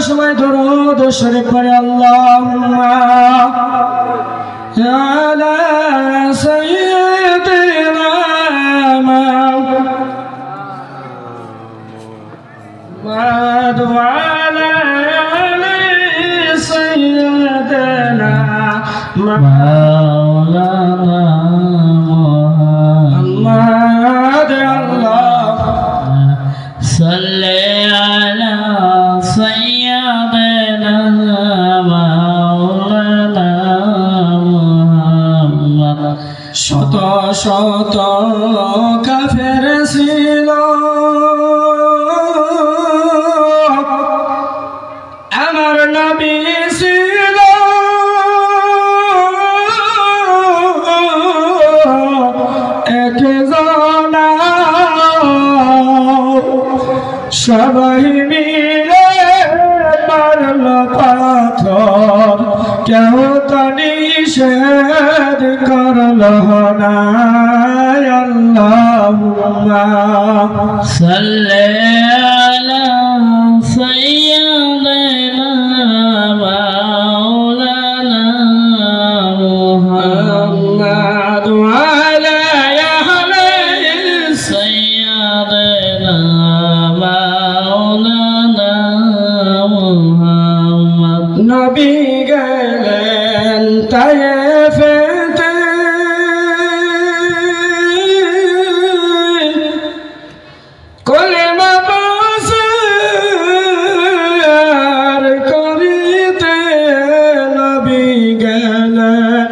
সময় দরুদ শরীফ পড়ে আল্লাহুম্মা আলা সাইয়্যিদিনা মুহাম্মদ ওয়া আলা আলি সাইয়্যিদিনা মাওলানা মুহাম্মদ আল্লাহ সাল্লি আলা সাইয়্যিদিনা মাওলানা মুহাম্মদ শত শত কাফের ছিল আমার নবী ছিল একজনা সবাই মিলে মারল পাথর কেউ তো নিষেধ করল না আল্লাহুম্মা সাল্লি আলা সাইয়্যিদিনা মাওলানা মুহাম্মদ ওয়া আলা আলি সাইয়্যিদিনা মাওলানা মুহাম্মদ নবী গেলেন তায়েফেতে কলেমা প্রচার করিতে নবী গেলেন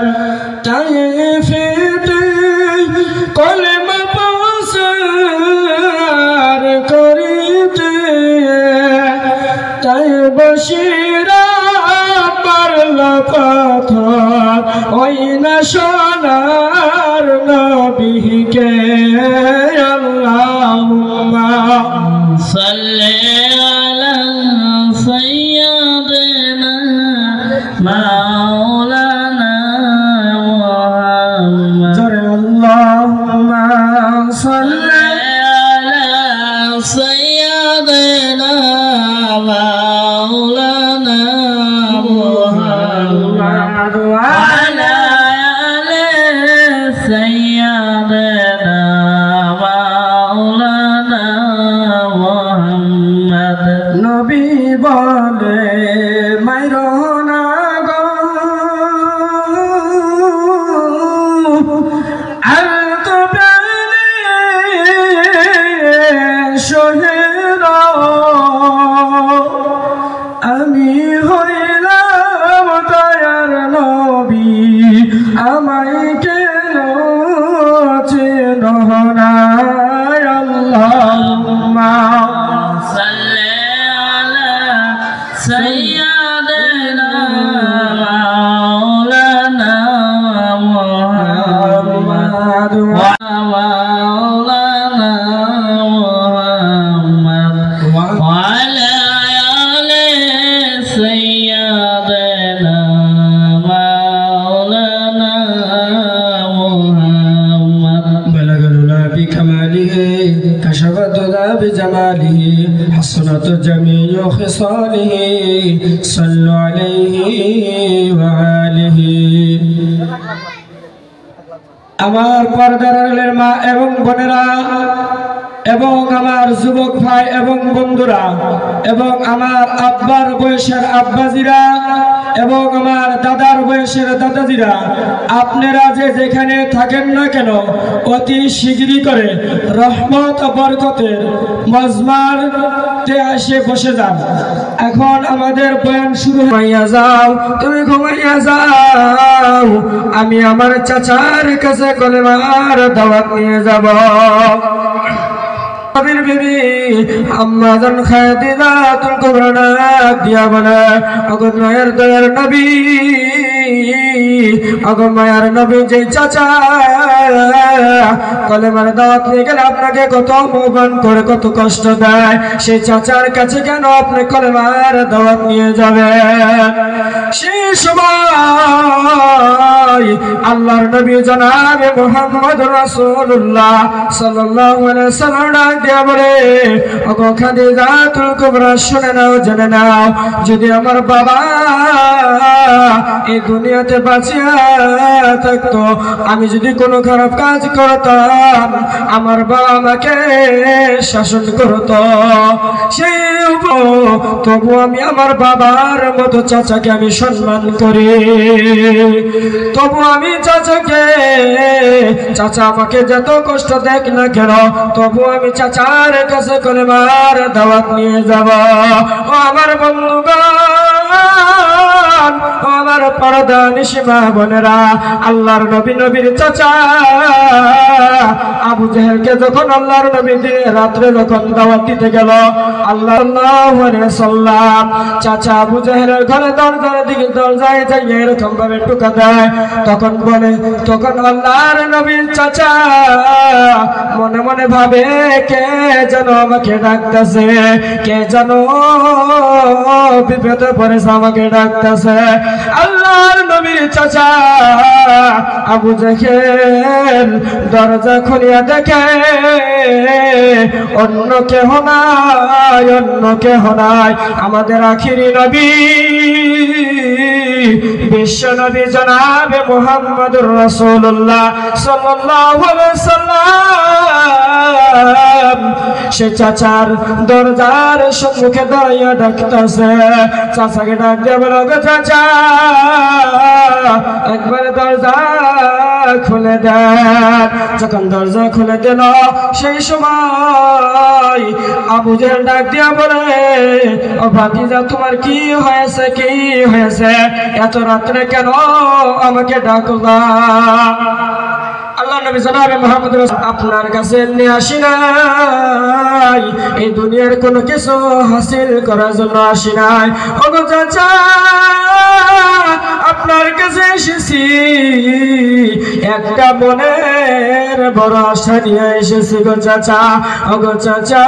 তায়েফেতে কলেমা প্রচার করিতে তাই বসিরা পারল পাথর ওই না সোনার নবীকে আল্লাহুম্মা সাল্লি আলা সাইয়্যিদিনা মাওলানা মুহাম্মদ আল্লাহুম্মা সাল্লি আলা সাইয়্যিদিনা মাওলানা মুহাম্মদ ওয়া আলা আলি সাইয়্যিদিনা মাওলানা মুহাম্মদ নবী বলে মাইরো না গো আর তো শহীদ আমি হইলাম দয়ার নবী আমায় কেন চেন না আল্লাহুম্মা সাল্লি আলা সাইয়্যিদিনা মাওলানা মুহাম্মদ ওয়া মাওলানা মুহাম্মদ ওয়া আলা আলি সাইয়্যিদিনা মাওলানা মুহাম্মদ বালাগাল উলা বিকামালিহি কাশাফাত উলা বিজামালিহি হাসনাত জামিউ খিসালিহি সাল্লু আলাইহি ওয়া আলিহি আমার পর্দার আড়ালের মা এবং বোনেরা এবং আমার যুবক ভাই এবং বন্ধুরা এবং আমার আব্বার বয়সের আব্বাজিরা এবং আমার দাদার বয়সের দাদাজিরা আপনারা যে যেখানে থাকেন না কেন অতি শীঘ্রই করে রহমত ও বরকতের মজমাতে এসে বসে যান। এখন আমাদের বয়ান শুরু হইয়া যাও, তুমি ঘুমাইয়া যাও, আমি আমার চাচার কাছে কলেমার দাওয়াত নিয়ে যাব। বিবি আম্মা জান খাদিজাতুল কুবরা দিয়া বলে ওগো নয়ের দয়ার নবী আগো মায়ার নবী যে চাচা কলেমার দাওয়াত নিয়ে গেলে আপনাকে কত অপমান করে কত কষ্ট দেয়, সেই চাচার কাছে কেন আপনি কলেমার দাওয়াত নিয়ে যাবেন? সেই সময় আল্লাহর নবী জনাবে মুহাম্মদুর রাসূলুল্লাহ সাল্লাল্লাহু আলাইহি ওয়াসাল্লাম ডাক দিয়ে বলে, ওগো খাদিজাতুল কুবরা শুনে নাও, জেনে নাও, যদি আমার বাবা এই দুনিয়াতে বাঁচিয়া থাকতো, আমি যদি কোনো খারাপ কাজ করতাম, আমার বাবা আমাকে শাসন করতো, তবু আমি আমার বাবার মতো চাচাকে আমি সম্মান করি, তবু আমি চাচাকে, চাচা আমাকে যত কষ্ট দেখ না কেন, তবু আমি চাচার কাছে কলেমার দাওয়াত নিয়ে যাব। ও আমার বন্ধুগণ, ও আমার পর্দা নিশিমা বোনেরা, আল্লাহর নবীর চাচা আবু জেহেলকে যখন আল্লাহর নবী রাত্রে যখন দাওয়াত দিতে গেল, আল্লাহু আলাইহি সাল্লাম চাচা আবু জেহেলের ঘরে দরজায় যাই এরকম ভাবে টোকা দেয়, তখন বলে, তখন আল্লাহর নবীর চাচা মনে মনে ভাবে, কে যেন আমাকে ডাকতেছে, কে যেন বিপদে পড়েছে আমাকে ডাকতেছে। আল্লাহর নবীর চাচা আবু জেহেল দরজা খুলিয়া দেখে অন্য কেহ নাই, অন্য কেহ নাই, আমাদের আখিরি নবী বিশ্ব নবী জনাবে মুহাম্মদুর রাসূলুল্লাহ সাল্লাল্লাহু আলাইহি ওয়াসাল্লাম সে চাচার দরজার সম্মুখে দাঁড়িয়ে ডাকতেছে। চাচাকে ডাক দিয়ে বলো, গো চাচা একবার দরজা খুলে দেন। যখন দরজা খুলে দিল, সেই সময় আবু জেহেল ডাক দিয়া বলে, ও ভাতিজা তোমার কি হয়েছে, কি হয়েছে, এত রাত্রে কেন আমাকে ডাকলা? আল্লাহ নবী জনাবে মুহাম্মদ আপনার কাছে এমনি আসি নাই, এই দুনিয়ার কোনো কিছু হাসিল করার জন্য আসি নাই। ওগো চাচা আপনার কাছে এসেছি একটা মনের বড় আশা নিয়ে এসেছি গো চাচা। ওগো চাচা